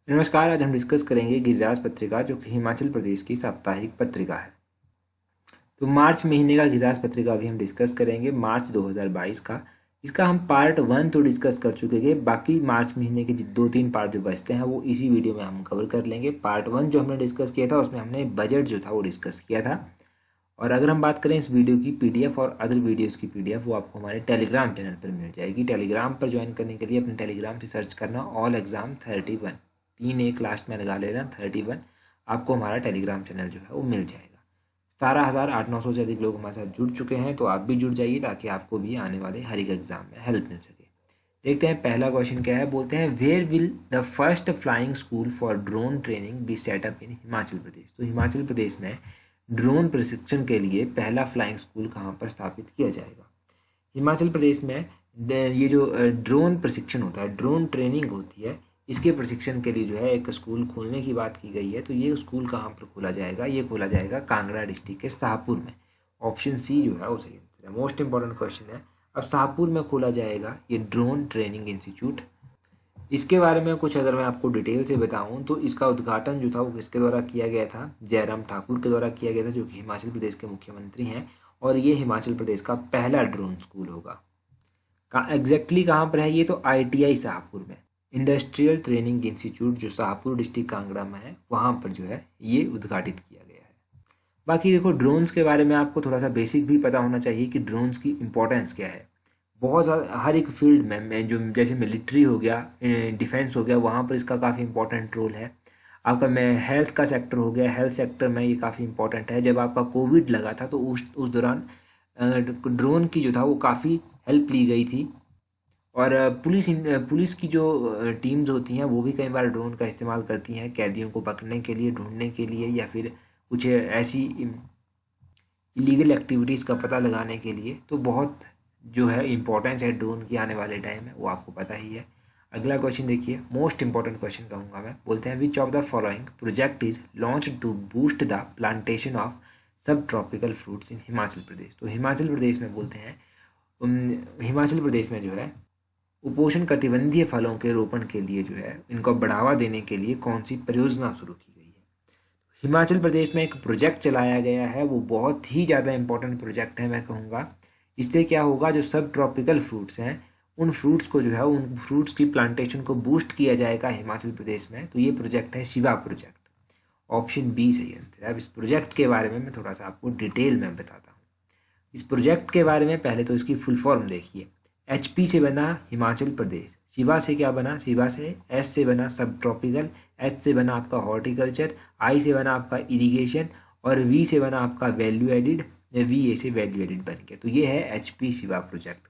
नमस्कार। आज हम डिस्कस करेंगे गिरिराज पत्रिका, जो कि हिमाचल प्रदेश की साप्ताहिक पत्रिका है। तो मार्च महीने का गिरिराज पत्रिका अभी हम डिस्कस करेंगे, मार्च 2022 का। इसका हम पार्ट 1 तो डिस्कस कर चुके हैं। बाकी मार्च महीने के 2-3 पार्ट जो बचते हैं वो इसी वीडियो में हम कवर कर लेंगे। पार्ट 1 जो हमने डिस्कस किया था उसमें हमने बजट जो था वो डिस्कस किया था। और अगर हम बात करें इस वीडियो की पीडीएफ और अदर वीडियोस की पीडीएफ, वो आपको हमारे टेलीग्राम चैनल पर मिल जाएगी। टेलीग्राम पर ज्वाइन करने के लिए अपने टेलीग्राम से सर्च करना ऑल एग्जाम 31, 3 एक लास्ट में लगा लेना 31। आपको हमारा टेलीग्राम चैनल जो है वो मिल जाएगा। 17,800 से अधिक लोग हमारे साथ जुड़ चुके हैं, तो आप भी जुड़ जाइए ताकि आपको भी आने वाले हर एक एग्जाम में हेल्प मिल सके। देखते हैं पहला क्वेश्चन क्या है। बोलते हैं where will the first flying school for drone training be set up in Himachal Pradesh. तो हिमाचल प्रदेश में ड्रोन प्रशिक्षण के लिए पहला फ्लाइंग स्कूल कहाँ पर स्थापित किया जाएगा। हिमाचल प्रदेश में ये जो ड्रोन प्रशिक्षण होता है, ड्रोन ट्रेनिंग होती है, इसके प्रशिक्षण के लिए जो है एक स्कूल खोलने की बात की गई है। तो ये स्कूल कहाँ पर खोला जाएगा? ये खोला जाएगा कांगड़ा डिस्ट्रिक्ट के शाहपुर में। ऑप्शन सी जो है वो सही आंसर है। मोस्ट इंपॉर्टेंट क्वेश्चन है। अब शाहपुर में खोला जाएगा ये ड्रोन ट्रेनिंग इंस्टीट्यूट। इसके बारे में कुछ अगर मैं आपको डिटेल से बताऊं तो इसका उद्घाटन जो था वो किसके द्वारा किया गया था? जयराम ठाकुर के द्वारा किया गया था, जो कि हिमाचल प्रदेश के मुख्यमंत्री हैं। और ये हिमाचल प्रदेश का पहला ड्रोन स्कूल होगा। एग्जैक्टली कहाँ पर है ये? तो ITI शाहपुर में, इंडस्ट्रियल ट्रेनिंग इंस्टीट्यूट, जो शाहपुर डिस्ट्रिक्ट कांगड़ा में है, वहाँ पर जो है ये उद्घाटित किया गया है। बाकी देखो, ड्रोन्स के बारे में आपको थोड़ा सा बेसिक भी पता होना चाहिए कि ड्रोन्स की इंपॉर्टेंस क्या है। बहुत ज़्यादा हर एक फील्ड में जो जैसे मिलिट्री हो गया, डिफेंस हो गया, वहाँ पर इसका काफ़ी इंपॉर्टेंट रोल है। आपका मैं हेल्थ का सेक्टर हो गया, हेल्थ सेक्टर में ये काफ़ी इंपॉर्टेंट है। जब आपका कोविड लगा था तो उस दौरान ड्रोन की जो था वो काफ़ी हेल्प ली गई थी। और पुलिस की जो टीम्स होती हैं वो भी कई बार ड्रोन का इस्तेमाल करती हैं कैदियों को पकड़ने के लिए, ढूंढने के लिए, या फिर कुछ ऐसी इलीगल एक्टिविटीज़ का पता लगाने के लिए। तो बहुत जो है इम्पोर्टेंस है ड्रोन की आने वाले टाइम में, वो आपको पता ही है। अगला क्वेश्चन देखिए, मोस्ट इंपॉर्टेंट क्वेश्चन कहूँगा मैं। बोलते हैं which of the following project is launch to boost the plantation of subtropical fruits in Himachal Pradesh. तो हिमाचल प्रदेश में बोलते हैं हिमाचल प्रदेश में जो है उपोष्ण कटिबंधीय फलों के रोपण के लिए जो है इनको बढ़ावा देने के लिए कौन सी परियोजना शुरू की गई है? हिमाचल प्रदेश में एक प्रोजेक्ट चलाया गया है, वो बहुत ही ज़्यादा इंपॉर्टेंट प्रोजेक्ट है मैं कहूँगा। इससे क्या होगा, जो सब ट्रॉपिकल फ्रूट्स हैं उन फ्रूट्स को जो है उन फ्रूट्स की प्लांटेशन को बूस्ट किया जाएगा हिमाचल प्रदेश में। तो ये प्रोजेक्ट है शिवा प्रोजेक्ट। ऑप्शन बी सही आंसर है। अब इस प्रोजेक्ट के बारे में मैं थोड़ा सा आपको डिटेल में बताता हूँ। इस प्रोजेक्ट के बारे में पहले तो इसकी फुल फॉर्म देखिए। HP से बना हिमाचल प्रदेश, शिवा से क्या बना? शिवा से S से बना सब ट्रॉपिकल, H से बना आपका हॉर्टिकल्चर, I से बना आपका इरिगेशन, और V से बना आपका वैल्यू एडिड, या VA से वैल्यू एडिड बन गया। तो ये है HP शिवा प्रोजेक्ट।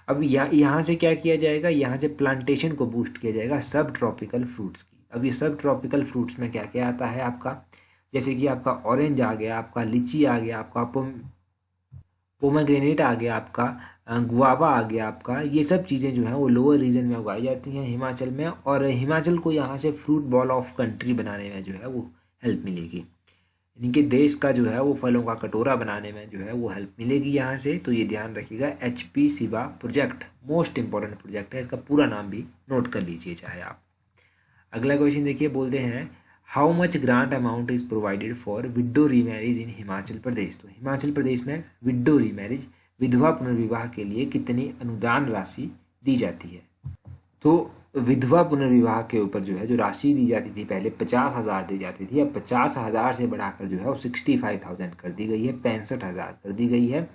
अब यहाँ से क्या किया जाएगा? यहाँ से प्लांटेशन को बूस्ट किया जाएगा सब ट्रॉपिकल फ्रूट्स की। अब ये सब ट्रॉपिकल फ्रूट्स में क्या क्या आता है आपका? जैसे कि आपका ऑरेंज आ गया, आपका लीची आ गया, आपका पोमेग्रेनेट आ गया, आपका गुआवा आ गया आपका। ये सब चीज़ें जो हैं वो लोअर रीजन में उगाई जाती हैं हिमाचल में, और हिमाचल को यहाँ से फ्रूट बॉल ऑफ कंट्री बनाने में जो है वो हेल्प मिलेगी। यानी कि देश का जो है वो फलों का कटोरा बनाने में जो है वो हेल्प मिलेगी यहाँ से। तो ये ध्यान रखिएगा, HP Shiva project most important project है। इसका पूरा नाम भी नोट कर लीजिए चाहे आप। अगला क्वेश्चन देखिए, बोलते हैं how much grant amount is provided for widow remarriage in Himachal Pradesh. तो हिमाचल प्रदेश में विडो रीमैरिज, विधवा पुनर्विवाह के लिए कितनी अनुदान राशि दी जाती है? तो विधवा पुनर्विवाह के ऊपर जो है जो राशि दी जाती थी, पहले 50,000 दी जाती थी, अब 50,000 से बढ़ाकर जो है वो 65,000 कर दी गई है, 65,000 कर दी गई है।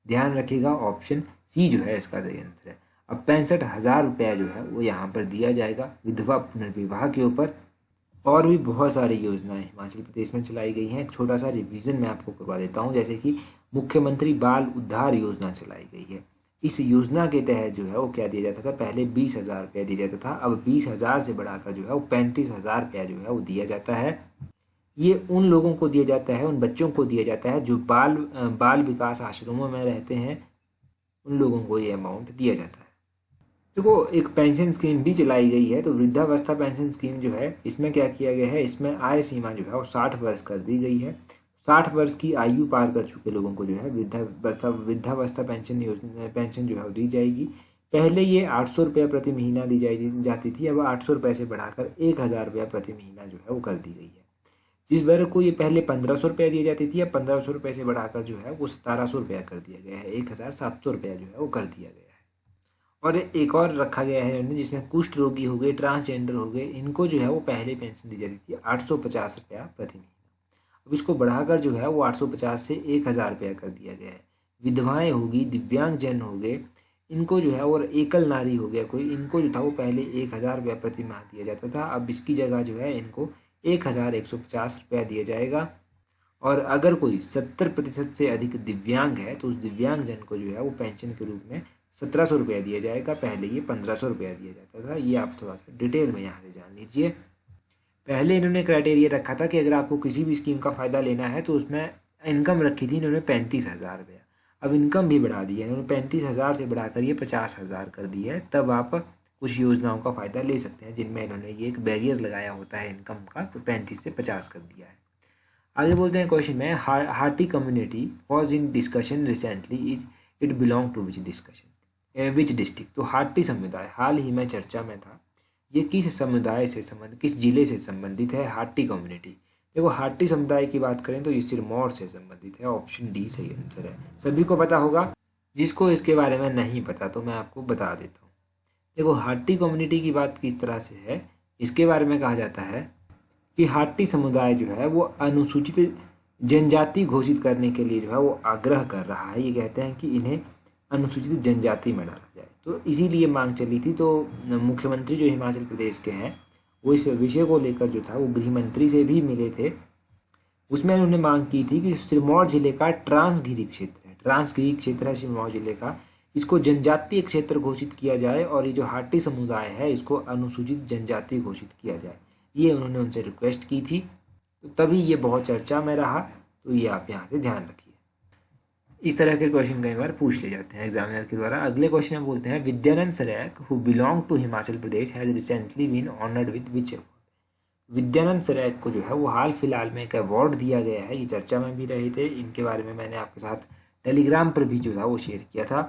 ध्यान रखिएगा, ऑप्शन सी जो है इसका सही आंसर है। अब 65,000 रुपया जो है वो यहाँ पर दिया जाएगा विधवा पुनर्विवाह के ऊपर। और भी बहुत सारी योजनाएं हिमाचल प्रदेश में चलाई गई हैं। एक छोटा सा रिवीजन मैं आपको करवा देता हूं। जैसे कि मुख्यमंत्री बाल उद्धार योजना चलाई गई है। इस योजना के तहत जो है वो क्या दिया जाता था? पहले 20,000 रुपया दिया जाता था, अब 20,000 से बढ़ाकर जो है वो 35,000 रुपया जो है वो दिया जाता है। ये उन लोगों को दिया जाता है, उन बच्चों को दिया जाता है जो बाल विकास आश्रमों में रहते हैं, उन लोगों को ये अमाउंट दिया जाता है। देखो, एक पेंशन स्कीम भी चलाई गई है। तो वृद्धावस्था पेंशन स्कीम जो है, इसमें क्या किया गया है? इसमें आय सीमा जो है वो 60 वर्ष कर दी गई है। 60 वर्ष की आयु पार कर चुके लोगों को जो है वृद्धावस्था पेंशन जो है वो दी जाएगी। पहले ये 800 रुपया प्रति महीना दी जाती थी, अब 800 रुपये से बढ़ाकर 1000 रुपया प्रति महीना जो है वो कर दी गई है। जिस वर्ग को ये पहले 1500 रुपया दी जाती थी, अब 1500 रुपये से बढ़ाकर जो है वो 1700 रुपया कर दिया गया है, 1700 रुपया जो है वो कर दिया गया है। और एक और रखा गया है इन्होंने, जिसमें कुष्ठ रोगी हो गए, ट्रांसजेंडर हो गए, इनको जो है वो पहले पेंशन दी जाती थी 850 रुपया प्रति महीना, अब इसको बढ़ाकर जो है वो 850 से 1000 रुपया कर दिया गया है। विधवाएं होगी, दिव्यांगजन हो गए, इनको जो है, और एकल नारी हो गया कोई, इनको जो था वो पहले 1000 रुपया प्रति माह दिया जाता था, अब इसकी जगह जो है इनको 1150 रुपया दिया जाएगा। और अगर कोई 70% से अधिक दिव्यांग है तो उस दिव्यांगजन को जो है वो पेंशन के रूप में 1700 रुपया दिया जाएगा, पहले ये 1500 रुपया दिया जाता था। ये आप थोड़ा सा डिटेल में यहाँ से जान लीजिए। पहले इन्होंने क्राइटेरिया रखा था कि अगर आपको किसी भी स्कीम का फ़ायदा लेना है तो उसमें इनकम रखी थी इन्होंने 35,000 रुपया, अब इनकम भी बढ़ा दी है इन्होंने, 35,000 से बढ़ाकर ये 50,000 कर दी है। तब आप कुछ योजनाओं का फ़ायदा ले सकते हैं जिनमें इन्होंने ये एक बैरियर लगाया होता है इनकम का, तो 35 से 50 कर दिया है। आगे बोलते हैं क्वेश्चन में, Harti community was in discussion recently, it belong to which district. तो हार्टी समुदाय हाल ही में चर्चा में था, ये किस समुदाय से संबंधित, किस जिले से संबंधित है हार्टी कम्युनिटी। देखो हार्टी समुदाय की बात करें तो ये सिरमौर से संबंधित है, ऑप्शन डी सही आंसर है। सभी को पता होगा, जिसको इसके बारे में नहीं पता तो मैं आपको बता देता हूँ। देखो हार्टी कम्युनिटी की बात किस तरह से है, इसके बारे में कहा जाता है कि हार्टी समुदाय जो है वो अनुसूचित जनजाति घोषित करने के लिए जो है वो आग्रह कर रहा है। ये कहते हैं कि इन्हें अनुसूचित जनजाति में डाला जाए, तो इसीलिए मांग चली थी। तो मुख्यमंत्री जो हिमाचल प्रदेश के हैं वो इस विषय को लेकर जो था वो गृह मंत्री से भी मिले थे, उसमें उन्होंने मांग की थी कि सिरमौर जिले का ट्रांसगिरी क्षेत्र है सिरमौर जिले का, इसको जनजातीय क्षेत्र घोषित किया जाए और ये जो हार्टी समुदाय है इसको अनुसूचित जनजाति घोषित किया जाए, ये उन्होंने उनसे रिक्वेस्ट की थी। तो तभी ये बहुत चर्चा में रहा, तो ये आप यहाँ से ध्यान रखिए। इस तरह के क्वेश्चन कई बार पूछ ले जाते हैं एग्जामिनर के द्वारा। अगले क्वेश्चन में बोलते हैं, Vidyanand Saraik who belong to Himachal Pradesh has recently been honoured with which award. Vidyanand Saraik को जो है वो हाल फिलहाल में एक अवार्ड दिया गया है, ये चर्चा में भी रहे थे, इनके बारे में मैंने आपके साथ टेलीग्राम पर भी जो था वो शेयर किया था।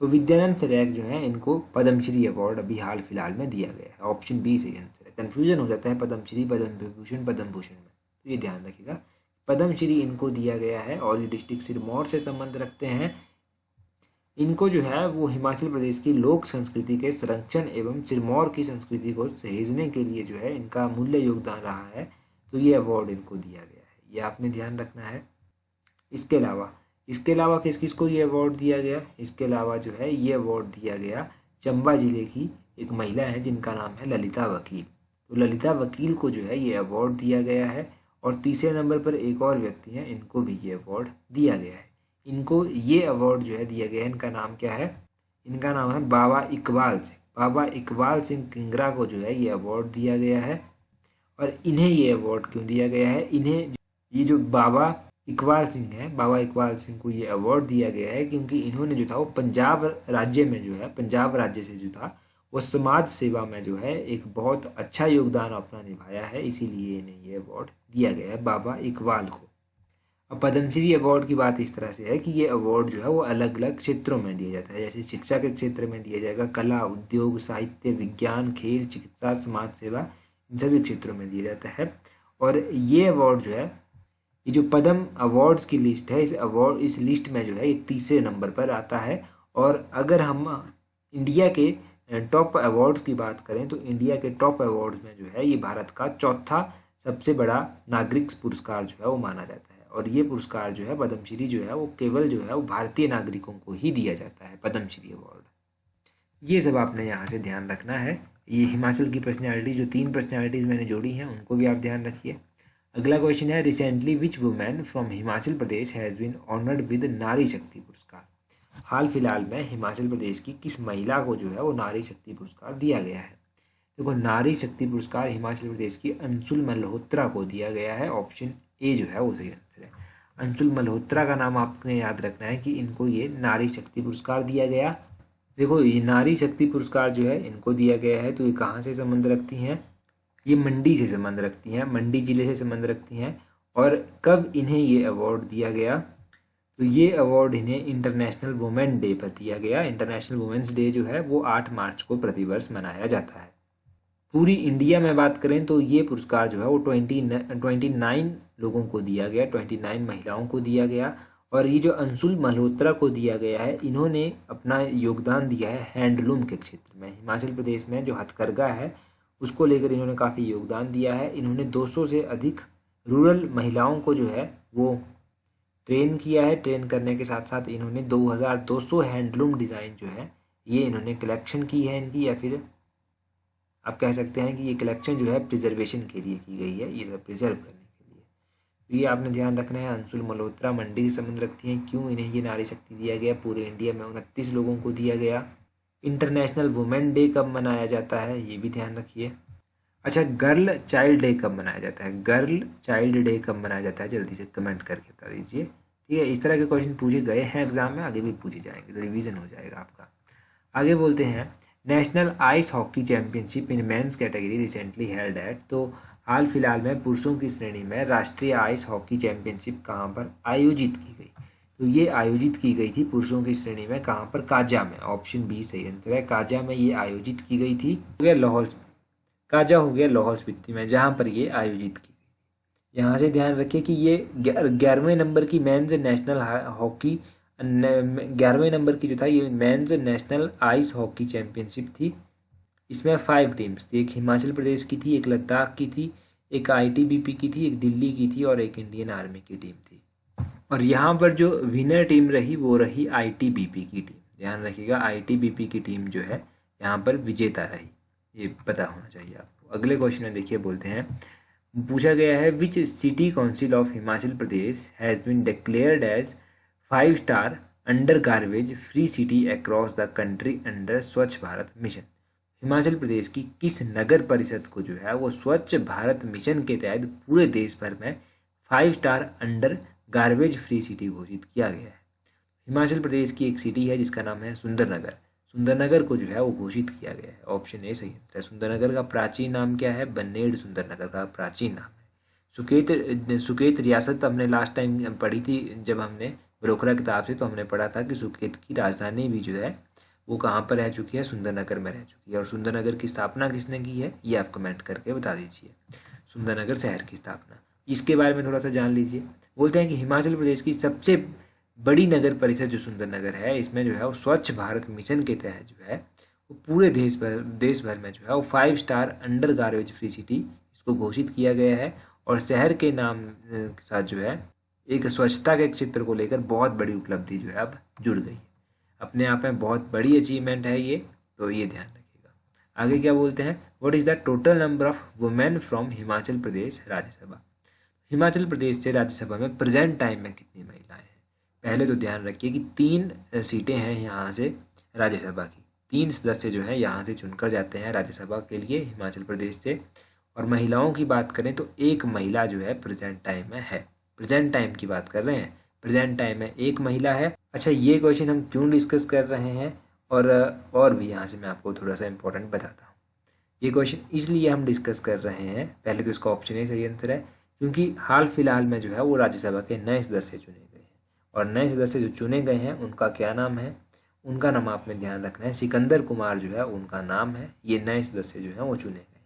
तो विद्यानंद सरैक जो है इनको पद्मश्री अवार्ड अभी हाल फिलहाल में दिया गया है, ऑप्शन बी सही आंसर है। कन्फ्यूजन हो जाता है पद्मश्री, पद्म विभूषण, पद्म भूषण में, तो ये ध्यान रखिएगा, पद्मश्री इनको दिया गया है और ये डिस्ट्रिक्ट सिरमौर से संबंध रखते हैं। इनको जो है वो हिमाचल प्रदेश की लोक संस्कृति के संरक्षण एवं सिरमौर की संस्कृति को सहेजने के लिए जो है इनका मूल्य योगदान रहा है, तो ये अवार्ड इनको दिया गया है, ये आपने ध्यान रखना है। इसके अलावा किस किस को ये अवार्ड दिया गया, इसके अलावा जो है ये अवार्ड दिया गया चंबा जिले की एक महिला है जिनका नाम है ललिता वकील। तो ललिता वकील को जो है ये अवार्ड दिया गया है। और तीसरे नंबर पर एक और व्यक्ति हैं, इनको भी ये अवार्ड दिया गया है। इनको ये अवार्ड जो है दिया गया है, इनका नाम क्या है, इनका नाम है बाबा इकबाल सिंह। बाबा इकबाल सिंह किंगरा को जो है ये अवार्ड दिया गया है। और इन्हें ये अवार्ड क्यों दिया गया है, इन्हें ये जो बाबा इकबाल सिंह है, बाबा इकबाल सिंह को ये अवार्ड दिया गया है क्योंकि इन्होंने जो था वो पंजाब राज्य में जो है, पंजाब राज्य से जो था वो समाज सेवा में जो है एक बहुत अच्छा योगदान अपना निभाया है, इसीलिए इन्हें ये अवार्ड दिया गया है बाबा इकबाल को। अब पद्मश्री अवार्ड की बात इस तरह से है कि ये अवार्ड जो है वो अलग अलग क्षेत्रों में दिया जाता है, जैसे शिक्षा के क्षेत्र में दिया जाएगा, कला, उद्योग, साहित्य, विज्ञान, खेल, चिकित्सा, समाज सेवा, इन सभी क्षेत्रों में दिया जाता है। और ये अवार्ड जो है, ये जो पद्म अवार्ड्स की लिस्ट है, इस लिस्ट में जो है ये तीसरे नंबर पर आता है। और अगर हम इंडिया के टॉप अवार्ड्स की बात करें तो इंडिया के टॉप अवार्ड्स में जो है ये भारत का चौथा सबसे बड़ा नागरिक पुरस्कार जो है वो माना जाता है। और ये पुरस्कार जो है पद्मश्री जो है वो केवल जो है वो भारतीय नागरिकों को ही दिया जाता है, पद्मश्री अवार्ड। ये सब आपने यहाँ से ध्यान रखना है। ये हिमाचल की पर्सनैलिटी, जो 3 पर्सनैलिटीज़ मैंने जोड़ी हैं उनको भी आप ध्यान रखिए। अगला क्वेश्चन है, recently which women from Himachal Pradesh has been honoured with Nari Shakti पुरस्कार। हाल फिलहाल में हिमाचल प्रदेश की किस महिला को जो है वो नारी शक्ति पुरस्कार दिया गया है। देखो नारी शक्ति पुरस्कार हिमाचल प्रदेश की अंशुल मल्होत्रा को दिया गया है, ऑप्शन ए जो है वो सही आंसर है। अंशुल मल्होत्रा का नाम आपने याद रखना है कि इनको ये नारी शक्ति पुरस्कार दिया गया। देखो ये नारी शक्ति पुरस्कार जो है इनको दिया गया है, तो ये कहाँ से संबंध रखती हैं, ये मंडी से संबंध रखती हैं, मंडी जिले से संबंध रखती हैं। और कब इन्हें ये अवार्ड दिया गया, तो ये अवार्ड इन्हें इंटरनेशनल वुमेन डे पर दिया गया। इंटरनेशनल वुमेन्स डे जो है वो 8 मार्च को प्रतिवर्ष मनाया जाता है। पूरी इंडिया में बात करें तो ये पुरस्कार जो है वो 29 लोगों को दिया गया, 29 महिलाओं को दिया गया। और ये जो अंशुल मल्होत्रा को दिया गया है, इन्होंने अपना योगदान दिया है हैंडलूम के क्षेत्र में। हिमाचल प्रदेश में जो हथकरघा है उसको लेकर इन्होंने काफ़ी योगदान दिया है। इन्होंने 200 से अधिक रूरल महिलाओं को जो है वो ट्रेन किया है। ट्रेन करने के साथ साथ इन्होंने 2200 हैंडलूम डिज़ाइन जो है ये इन्होंने कलेक्शन की है इनकी, या फिर आप कह सकते हैं कि ये कलेक्शन जो है प्रिजर्वेशन के लिए की गई है, ये सब प्रिजर्व करने के लिए। तो ये आपने ध्यान रखना है। अंशुल मल्होत्रा मंडी से संबंध रखती हैं। क्यों इन्हें ये नारी शक्ति दिया गया? पूरे इंडिया में 29 लोगों को दिया गया। इंटरनेशनल वुमेन डे कब मनाया जाता है ये भी ध्यान रखिए। अच्छा, गर्ल चाइल्ड डे कब मनाया जाता है? गर्ल चाइल्ड डे कब मनाया जाता है? जल्दी से कमेंट करके बता दीजिए। ठीक है, इस तरह के क्वेश्चन पूछे गए हैं एग्जाम में, आगे भी पूछे जाएंगे, तो रिवीजन हो जाएगा आपका। आगे बोलते हैं, national ice hockey championship in men's category recently held at. तो हाल फिलहाल में पुरुषों की श्रेणी में राष्ट्रीय आइस हॉकी चैंपियनशिप कहाँ पर आयोजित की गई? तो ये आयोजित की गई थी पुरुषों की श्रेणी में कहाँ पर? काजा में। ऑप्शन बी सही आंसर है, काजा में ये आयोजित की गई थी। काजा हो गया लाहौल स्पीति में, जहाँ पर ये आयोजित की गई। यहाँ से ध्यान रखिए कि ये 11वें नंबर की मेंस नेशनल हॉकी, 11वें नंबर की जो था ये mains national ice hockey championship थी। इसमें 5 टीम्स थी, एक हिमाचल प्रदेश की थी, एक लद्दाख की थी, एक आईटीबीपी की थी, एक दिल्ली की थी और एक इंडियन आर्मी की टीम थी। और यहाँ पर जो विनर टीम रही वो रही आईटीबीपी की टीम। ध्यान रखिएगा, आईटीबीपी की टीम जो है यहाँ पर विजेता रही, ये पता होना चाहिए आपको। अगले क्वेश्चन में देखिए, बोलते हैं, पूछा गया है, which city council of Himachal Pradesh has been declared as 5 star under garbage free city across the country under Swachh Bharat mission. Himachal Pradesh की किस नगर परिषद को जो है वो स्वच्छ भारत मिशन के तहत पूरे देश भर में 5 star under garbage free city घोषित किया गया है? हिमाचल प्रदेश की एक सिटी है जिसका नाम है सुंदरनगर। सुंदरनगर को जो है वो घोषित किया गया है। ऑप्शन ए सही आंसर है। सुंदरनगर का प्राचीन नाम क्या है? बन्नेड़ सुंदरनगर का प्राचीन नाम है। सुकेत रियासत हमने लास्ट टाइम पढ़ी थी जब हमने ब्रोखरा किताब से, तो हमने पढ़ा था कि सुकेत की राजधानी भी जो है वो कहाँ पर रह चुकी है? सुंदरनगर में रह चुकी है। और सुंदरनगर की स्थापना किसने की है ये आप कमेंट करके बता दीजिए। सुंदरनगर शहर की स्थापना, इसके बारे में थोड़ा सा जान लीजिए। बोलते हैं कि हिमाचल प्रदेश की सबसे बड़ी नगर परिषद जो सुंदरनगर है, इसमें जो है वो स्वच्छ भारत मिशन के तहत जो है वो पूरे देश भर में जो है वो 5 star under garbage free city इसको घोषित किया गया है। और शहर के नाम के साथ जो है एक स्वच्छता के क्षेत्र को लेकर बहुत बड़ी उपलब्धि जो है अब जुड़ गई है। अपने आप में बहुत बड़ी अचीवमेंट है ये, तो ये ध्यान रखिएगा। आगे क्या बोलते हैं, what is the total number of women from Himachal Pradesh Rajya Sabha. Himachal Pradesh से राज्यसभा में प्रेजेंट टाइम में कितनी महिलाएं हैं? पहले तो ध्यान रखिए कि 3 सीटें हैं यहाँ से राज्यसभा की। 3 सदस्य जो है यहाँ से चुनकर जाते हैं राज्यसभा के लिए हिमाचल प्रदेश से। और महिलाओं की बात करें तो एक महिला जो है प्रेजेंट टाइम में है। प्रेजेंट टाइम की बात कर रहे हैं, प्रेजेंट टाइम में एक महिला है। अच्छा, ये क्वेश्चन हम क्यों डिस्कस कर रहे हैं और भी यहाँ से मैं आपको थोड़ा सा इंपॉर्टेंट बताता हूँ। ये क्वेश्चन इसलिए हम डिस्कस कर रहे हैं, पहले तो इसका ऑप्शन ए सही आंसर है, क्योंकि हाल फिलहाल में जो है वो राज्यसभा के नए सदस्य चुने गए हैं। और नए सदस्य जो चुने गए हैं उनका क्या नाम है? उनका नाम आपने ध्यान रखना है, सिकंदर कुमार जो है उनका नाम है। ये नए सदस्य जो है वो चुने गए हैं।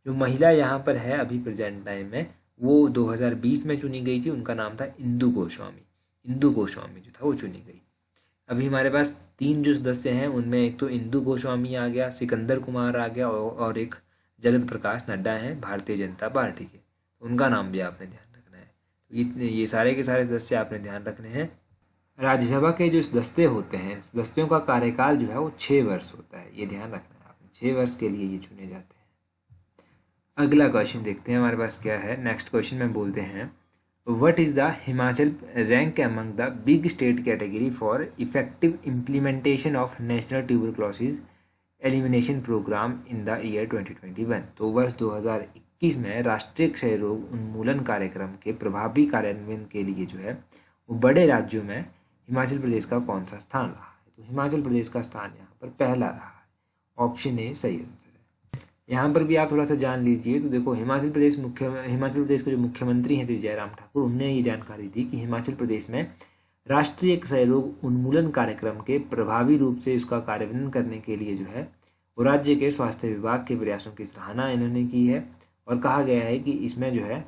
जो महिला यहाँ पर है अभी प्रेजेंट टाइम में वो 2020 में चुनी गई थी, उनका नाम था इंदु गोस्वामी। इंदु गोस्वामी जो था वो चुनी गई। अभी हमारे पास 3 जो सदस्य हैं उनमें एक तो इंदु गोस्वामी आ गया, सिकंदर कुमार आ गया और एक जगत प्रकाश नड्डा हैं भारतीय जनता पार्टी के, उनका नाम भी आपने ध्यान रखना है। तो ये सारे के सारे सदस्य आपने ध्यान रखने हैं। राज्यसभा के जो सदस्य होते हैं, सदस्यों का कार्यकाल जो है वो 6 वर्ष होता है, ये ध्यान रखना है आपने। 6 वर्ष के लिए ये चुने जाते हैं। अगला क्वेश्चन देखते हैं हमारे पास क्या है। नेक्स्ट क्वेश्चन में बोलते हैं, what is the Himachal rank among the big state category for effective implementation of national tuberculosis elimination program in the year 2021। तो वर्ष 2021 में राष्ट्रीय क्षय रोग उन्मूलन कार्यक्रम के प्रभावी कार्यान्वयन के लिए जो है वो बड़े राज्यों में हिमाचल प्रदेश का कौन सा स्थान रहा है? तो हिमाचल प्रदेश का स्थान यहाँ पर पहला रहा है। ऑप्शन ए सही आंसर है। यहाँ पर भी आप थोड़ा सा जान लीजिए। तो देखो, हिमाचल प्रदेश के जो मुख्यमंत्री हैं श्री जयराम ठाकुर, उनने ये जानकारी दी कि हिमाचल प्रदेश में राष्ट्रीय क्षय रोग उन्मूलन कार्यक्रम के प्रभावी रूप से इसका कार्यान्वयन करने के लिए जो है वो राज्य के स्वास्थ्य विभाग के प्रयासों की सराहना इन्होंने की है और कहा गया है कि इसमें जो है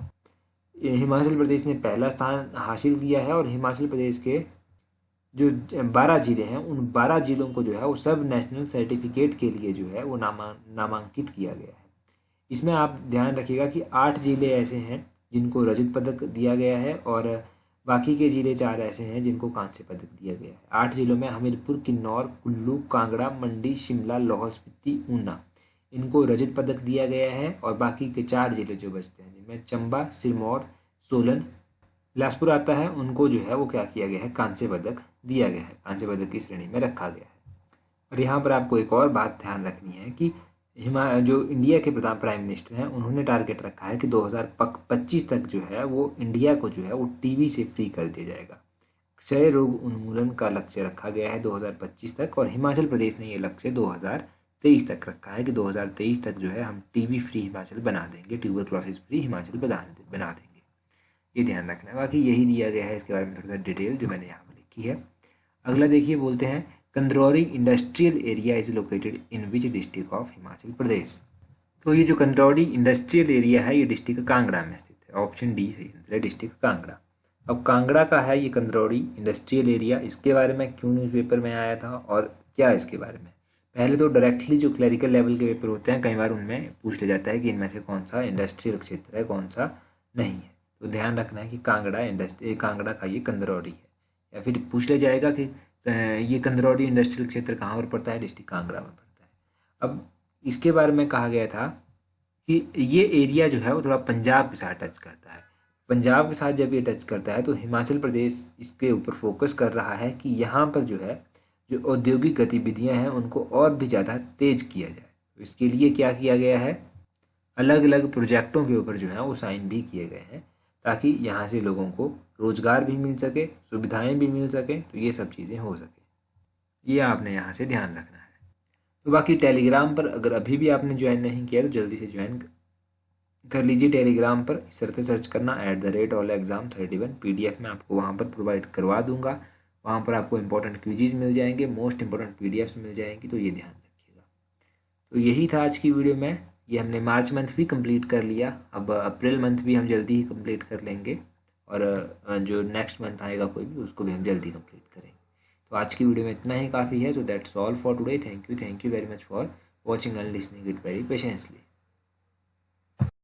हिमाचल प्रदेश ने पहला स्थान हासिल किया है और हिमाचल प्रदेश के जो 12 जिले हैं उन 12 जिलों को जो है वो सब नेशनल सर्टिफिकेट के लिए जो है वो नामांकित किया गया है। इसमें आप ध्यान रखिएगा कि 8 जिले ऐसे हैं जिनको रजत पदक दिया गया है और बाकी के जिले 4 ऐसे हैं जिनको कांस्य पदक दिया गया है। 8 जिलों में हमीरपुर, किन्नौर, कुल्लू, कांगड़ा, मंडी, शिमला, लाहौल स्पीति, ऊना, इनको रजत पदक दिया गया है और बाकी के 4 जिले जो बचते हैं जिनमें चंबा, सिरमौर, सोलन, बिलासपुर आता है, उनको जो है वो क्या किया गया है, कांस्य पदक दिया गया है, कांस्य पदक की श्रेणी में रखा गया है। और यहाँ पर आपको एक और बात ध्यान रखनी है कि जो इंडिया के प्रधान प्राइम मिनिस्टर हैं उन्होंने टारगेट रखा है कि 2025 तक जो है वो इंडिया को जो है वो टीबी से फ्री कर दिया जाएगा। क्षय रोग उन्मूलन का लक्ष्य रखा गया है 2025 तक और हिमाचल प्रदेश ने ये लक्ष्य 2023 तक रखा है कि 2023 तक जो है हम टीबी फ्री हिमाचल बना देंगे, ट्यूबरक्लोसिस फ्री हिमाचल बना देंगे। ये ध्यान रखना है। बाकी यही दिया गया है, इसके बारे में थोड़ा सा डिटेल जो मैंने यहाँ पर लिखी है। अगला देखिए, बोलते हैं Kandrori industrial area is located in which district of Himachal Pradesh. तो ये जो कंदरौरी इंडस्ट्रियल एरिया है ये डिस्ट्रिक्ट कांगड़ा में स्थित है। ऑप्शन डी सही आंसर है, डिस्ट्रिक्ट कांगड़ा। अब कांगड़ा का है ये कंदरौरी इंडस्ट्रियल एरिया, इसके बारे में क्यों न्यूज़पेपर में आया था और क्या इसके बारे में। पहले तो डायरेक्टली जो क्लरिकल लेवल के पेपर होते हैं कई बार उनमें पूछ लिया जाता है कि इनमें से कौन सा इंडस्ट्रियल क्षेत्र है कौन सा नहीं है। तो ध्यान रखना है कि कांगड़ा का ये कंदरौरी है। या फिर पूछ लिया जाएगा कि ये कंदरौरी इंडस्ट्रियल क्षेत्र कहाँ पर पड़ता है, डिस्ट्रिक्ट कांगड़ा में पड़ता है। अब इसके बारे में कहा गया था कि ये एरिया जो है वो थोड़ा पंजाब के साथ टच करता है। पंजाब के साथ जब ये टच करता है तो हिमाचल प्रदेश इसके ऊपर फोकस कर रहा है कि यहाँ पर जो है जो औद्योगिक गतिविधियाँ हैं उनको और भी ज़्यादा तेज किया जाए। तो इसके लिए क्या किया गया है, अलग अलग प्रोजेक्टों के ऊपर जो है वो साइन भी किए गए हैं ताकि यहाँ से लोगों को रोजगार भी मिल सके, सुविधाएं भी मिल सके, तो ये सब चीज़ें हो सके। ये आपने यहाँ से ध्यान रखना है। तो बाकी टेलीग्राम पर अगर अभी भी आपने ज्वाइन नहीं किया तो जल्दी से ज्वाइन कर लीजिए। टेलीग्राम पर इस तरह से सर्च करना @allexam31 PDF में आपको वहाँ पर प्रोवाइड करवा दूंगा। वहाँ पर आपको इंपॉर्टेंट क्विज़ मिल जाएंगे, मोस्ट इंपॉर्टेंट PDFs मिल जाएंगी, तो ये ध्यान रखिएगा। तो यही था आज की वीडियो में। ये हमने मार्च मंथ भी कंप्लीट कर लिया, अब अप्रैल मंथ भी हम जल्दी ही कंप्लीट कर लेंगे और जो नेक्स्ट मंथ आएगा कोई भी उसको भी हम जल्दी कंप्लीट करेंगे। तो आज की वीडियो में इतना ही काफ़ी है। So that's all for today. Thank you very much for watching and listening it very patiently.